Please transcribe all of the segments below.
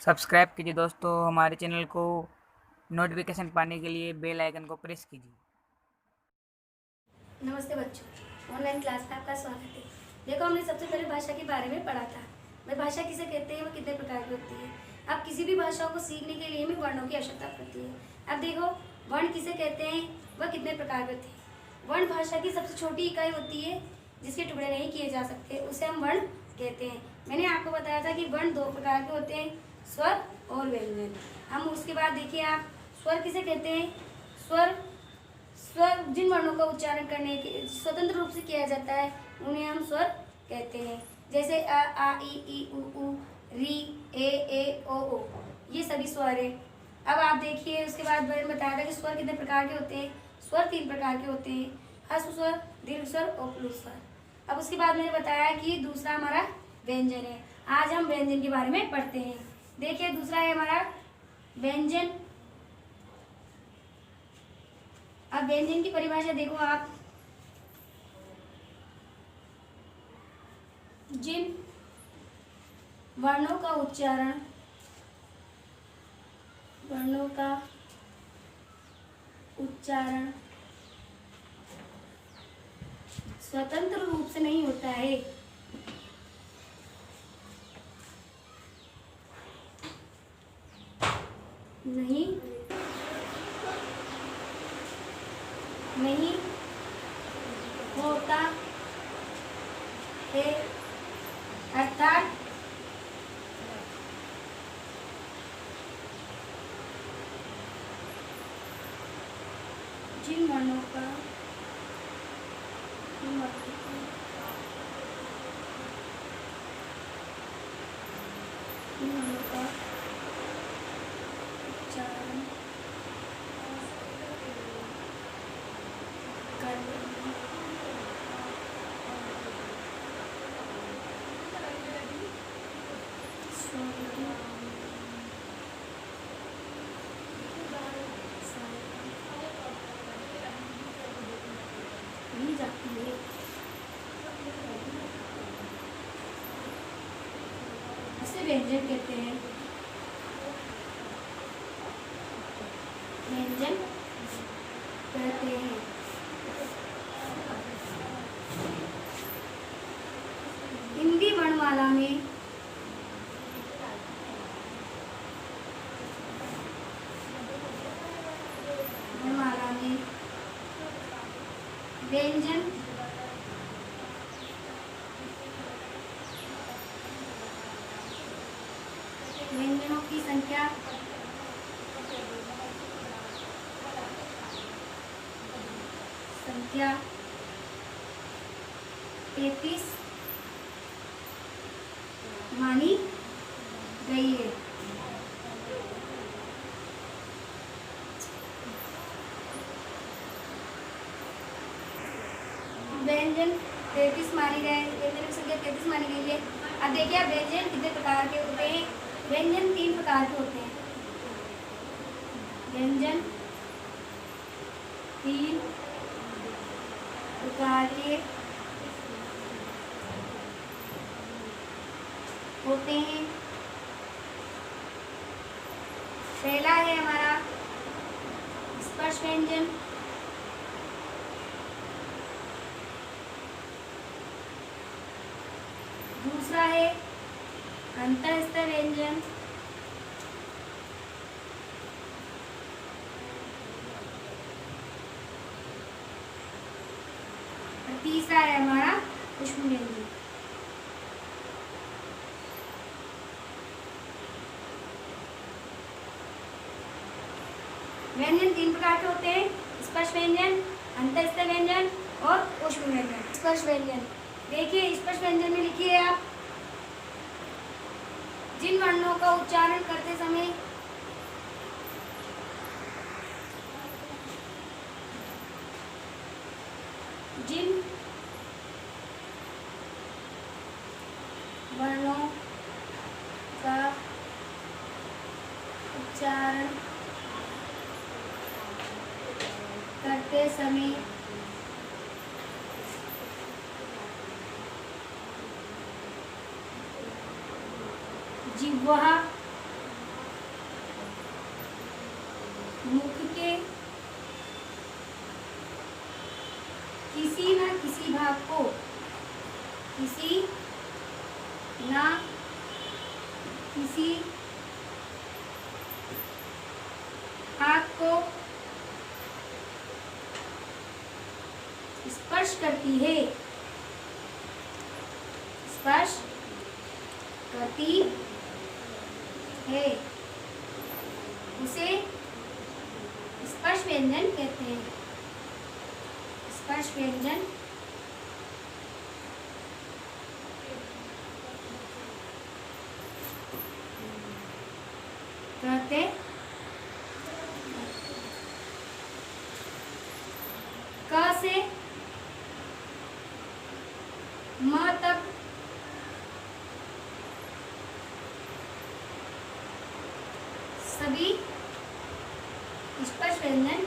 Subscribe कीजिए दोस्तों हमारे चैनल को। नोटिफिकेशन पाने के लिए बेल आइकन को प्रेस कीजिए। नमस्ते बच्चों, ऑनलाइन क्लास में आपका स्वागत है। देखो, हमने सबसे पहले भाषा के बारे में पढ़ा था। वह भाषा किसे कहते हैं, वह कितने प्रकार की होती है। अब किसी भी भाषा को सीखने के लिए हमें वर्णों की आवश्यकता पड़ती है। अब देखो, वर्ण किसे कहते हैं, वह कितने प्रकार के होते हैं। वर्ण भाषा की सबसे छोटी इकाई होती है जिसके टुकड़े नहीं किए जा सकते, उसे हम वर्ण कहते हैं। मैंने आपको बताया था कि वर्ण दो प्रकार के होते हैं, स्वर और व्यंजन। हम उसके बाद देखिए, आप स्वर किसे कहते हैं। स्वर स्वर जिन वर्णों का उच्चारण करने के स्वतंत्र रूप से किया जाता है उन्हें हम स्वर कहते हैं। जैसे अ, आ, ई, उ, री, ए, ओ। ये सभी स्वर है। अब आप देखिए, उसके बाद मैंने बताया था कि स्वर कितने प्रकार के होते हैं। स्वर तीन प्रकार के होते हैं, ह्रस्व स्वर, दीर्घ स्वर और प्लुत स्वर। अब उसके बाद मैंने बताया कि दूसरा हमारा व्यंजन है। आज हम व्यंजन के बारे में पढ़ते हैं। देखिए, दूसरा है हमारा व्यंजन। अब व्यंजन की परिभाषा देखो आप। जिन वर्णों का उच्चारण स्वतंत्र रूप से नहीं होता है, नहीं होता है, अर्थात जिन वर्णों का उच्चारण ली जाती है। इसे व्यंजन कहते हैं। व्यंजन कहते हैं। हिंदी वर्णमाला में व्यंजन व्यंजनों की संख्या 33 मानी गई है। व्यंजन 33 मानी गए, व्यंजन की संख्या 33 मानी गई है। अब देखिए, आप व्यंजन कितने प्रकार के होते हैं। व्यंजन तीन प्रकार के होते हैं। व्यंजन तीन प्रकार के होते हैं। पहला है हमारा स्पर्श व्यंजन। दूसरा है अंतःस्थ व्यंजन। और तीसरा है हमारा ऊष्म व्यंजन। व्यंजन तीन प्रकार के होते हैं, स्पर्श व्यंजन, अंतःस्थ व्यंजन और ऊष्म व्यंजन। स्पर्श व्यंजन देखिए, स्पर्श व्यंजन में लिखिए आप, जिन वर्णों का उच्चारण करते समय जिन वर्णों का उच्चारण करते समय जिह्वा मुख के किसी न किसी भाग को, किसी न किसी भाग को स्पर्श करती है, स्पर्श करती है, उसे स्पर्श व्यंजन कहते हैं। स्पर्श व्यंजन कहते क से म तक सभी स्पर्श व्यंजन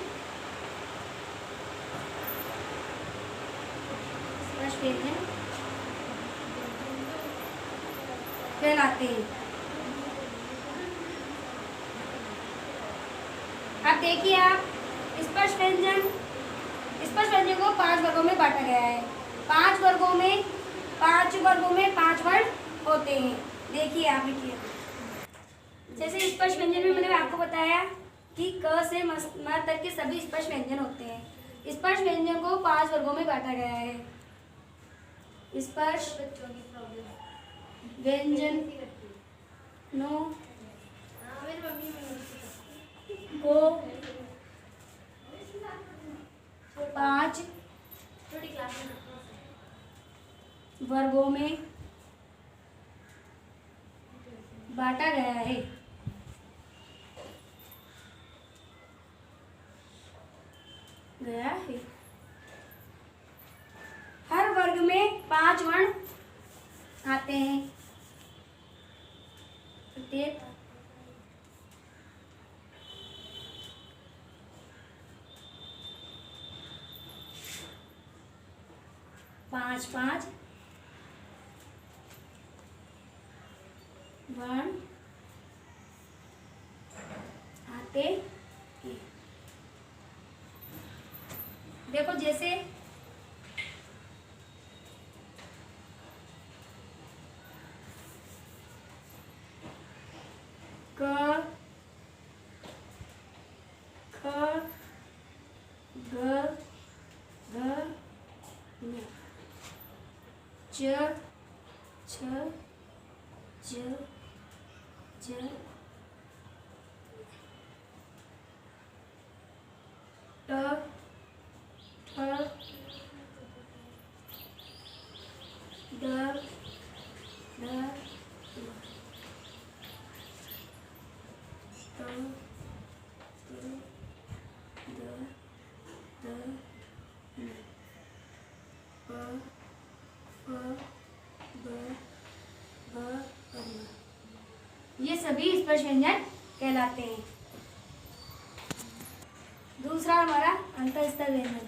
कहलाते हैं। अब देखिए आप स्पर्श व्यंजन को 5 वर्गों में बांटा गया है। 5 वर्गों में 5 वर्ण होते हैं। देखिए आप लिखिए। जैसे स्पर्श व्यंजन में मैंने आपको बताया कि क से म तक के सभी स्पर्श व्यंजन होते हैं। स्पर्श व्यंजन को 5 वर्गों में बांटा गया है। स्पर्श व्यंजन को 5 वर्गों में बांटा गया है। हर वर्ग में 5 वर्ण आते हैं। प्रत्येक 5 वर्ण आते हैं। देखो जैसे क ख ग घ ङ च छ ज ज ट ठ ड ढ ट ट द द न प प ब भ भ। ये सभी स्पर्श व्यंजन कहलाते हैं। दूसरा हमारा अंतःस्थ व्यंजन।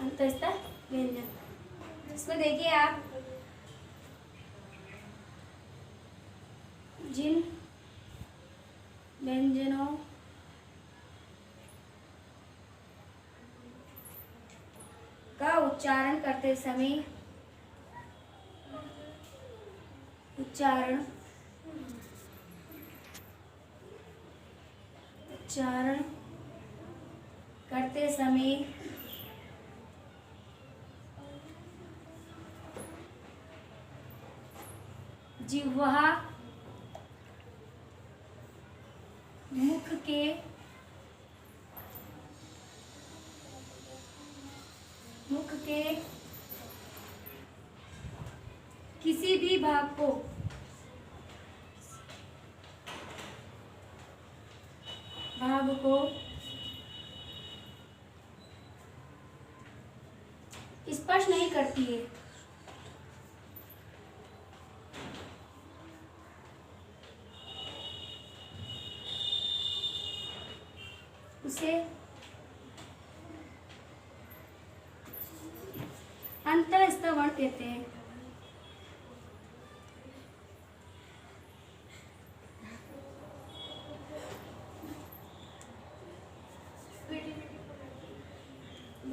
अंतःस्थ व्यंजन इसमें देखिए आप जिन व्यंजनों का उच्चारण करते समय उच्चारण करते समय जिह्वा मुख के किसी भी भाग को स्पर्श नहीं करती है। उसे अंतःस्थ वर्ण कहते हैं।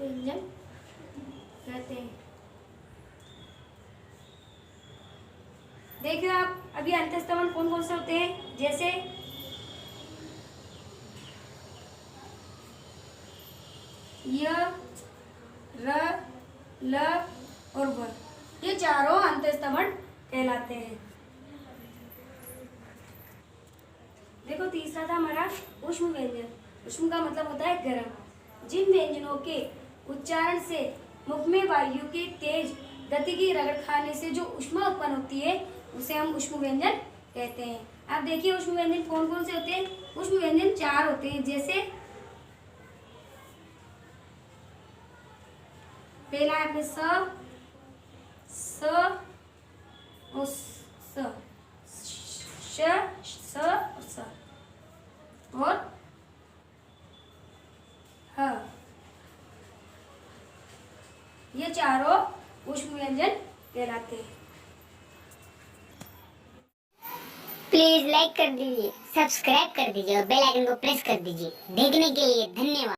व्यंजन कहते हैं। देखिए आप अभी अंतस्तवन कौन कौन से होते हैं, जैसे य, र, ल और व, ये चारों अंतस्तवन कहलाते हैं। देखो तीसरा था हमारा उष्म व्यंजन। उष्म का मतलब होता है गर्म। जिन व्यंजनों के उच्चारण से मुख में वायु के तेज गति की रगड़ खाने से जो ऊष्मा उत्पन्न होती है उसे हम उष्म व्यंजन कहते हैं। आप देखिए उष्म व्यंजन कौन कौन से होते हैं। उष्म व्यंजन चार होते हैं, जैसे पहला है अपने स और स, श, स और स और ह, ये चारों उष्म व्यंजन कहलाते हैं। प्लीज लाइक कर दीजिए, सब्सक्राइब कर दीजिए और बेल आइकन को प्रेस कर दीजिए। देखने के लिए धन्यवाद।